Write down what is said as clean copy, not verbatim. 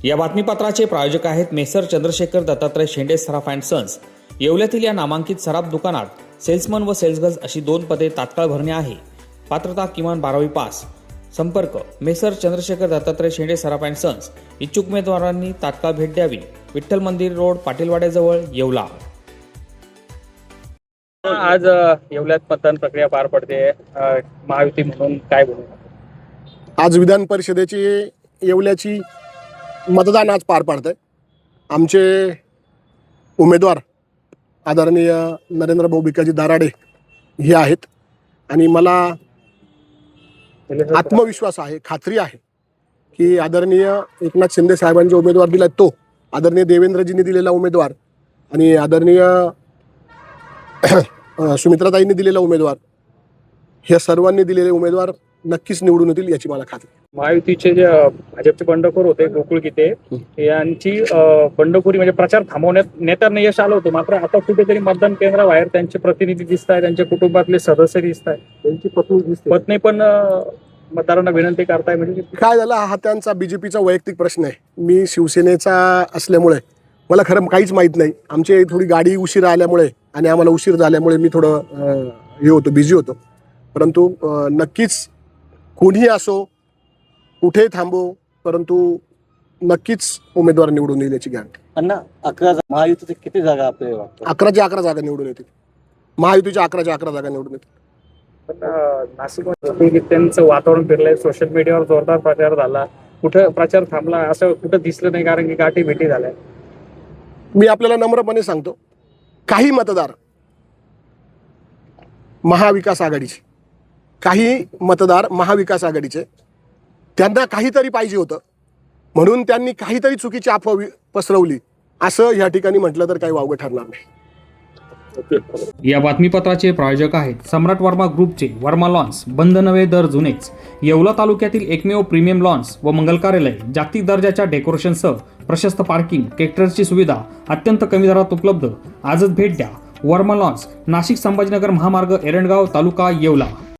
या बातमीपत्राचे प्रायोजक आहेत messrs Chandrashekhar Dattatray Shende Saraf and sons. येवल्यातील या नामांकित सराफ दुकानात सेल्समन व सेल्सगर्ल्स अशी 2 पदे तात्काळ भरणे आहे। पात्रता किमान 12वी पास। संपर्क messrs Chandrashekhar Dattatray Shende Saraf and sons. इच्छुक उमेदवारांनी तात्काळ भेट द्यावी। विठ्ठल मंदिर रोड, पाटीलवाड्याजवळ, येवला। आज येवल्यात मतदान प्रक्रिया पार पडते। महायुती म्हणून काय बोलू? आज विधान परिषदेची येवल्याची मतदान आज पार पडतंय। आमचे उमेदवार आदरणीय नरेंद्र भाऊ भिकाजी दाराडे हे आहेत आणि मला आत्मविश्वास आहे, खात्री आहे की आदरणीय एकनाथ शिंदे साहेबांचे उमेदवार दिला तो, आदरणीय देवेंद्रजींनी दिलेला उमेदवार आणि आदरणीय सुमित्राताईंनी दिलेला उमेदवार, हे सर्वांनी दिलेले उमेदवार नक्कीच निवडून येतील याची मला खात्री आहे। महायुतीचे जे भाजपचे बंडखोर होते गोकुळ गीते यांची बंडखोरी म्हणजे प्रचार थांबवण्यात नेत्यांना यश आलं होतं, मात्र आता कुठेतरी मतदान केंद्राबाहेर त्यांचे प्रतिनिधी दिसत आहेत, त्यांच्या कुटुंबातले सदस्य दिसत आहेत, त्यांची पत्नी पण मतदारांना विनंती करताय। म्हणजे काय झालं, हा त्यांचा बीजेपीचा वैयक्तिक प्रश्न आहे। मी शिवसेनेचा असल्यामुळे मला खरं काहीच माहीत नाही। आमची थोडी गाडी उशिरा आल्यामुळे आणि आम्हाला उशीर झाल्यामुळे मी थोडं हे होतो, बिझी होतो। परंतु नक्कीच कोणीही असो, कुठे थांबो, परंतु नक्कीच उमेदवार निवडून येईल याची गॅरंटी। अण्णा 11 महायुतीचे किती जागा आपल्याला वाटतं? 11च्या 11 जागा निवडून येतील। महायुतीच्या 11च्या 11 जागा निवडून येतील। पण नाशिकमध्ये गीतेंचं वातावरण फिरलंय, सोशल मीडियावर जोरदार प्रचार झाला, कुठं प्रचार थांबला असं कुठं दिसलं नाही, कारण की गाठी भेटी झाल्या। मी आपल्याला नम्रपणे सांगतो, काही मतदार महाविकास आघाडीचे, काही मतदार महाविकास आघाडीचे, त्यांना काहीतरी पाहिजे होतं म्हणून त्यांनी काहीतरी चुकीची अफवा पसरवली असं या ठिकाणी म्हटलं तर काही वावगं ठरणार नाही। या बातमीपत्राचे प्रायोजक आहेत सम्राट वर्मा ग्रुपचे वर्मा लॉन्स, बंद नवे दर जुनेच। येवला तालुक्यातील एकमेव प्रीमियम लॉन्स व मंगल कार्यालय, जागतिक दर्जाच्या डेकोरेशनसह प्रशस्त पार्किंग, ट्रॅक्टरची सुविधा अत्यंत कमी दरात उपलब्ध। आजच भेट द्या। वर्मा लॉन्स, नाशिक संभाजीनगर महामार्ग, एरंडगाव तालुका, येवला।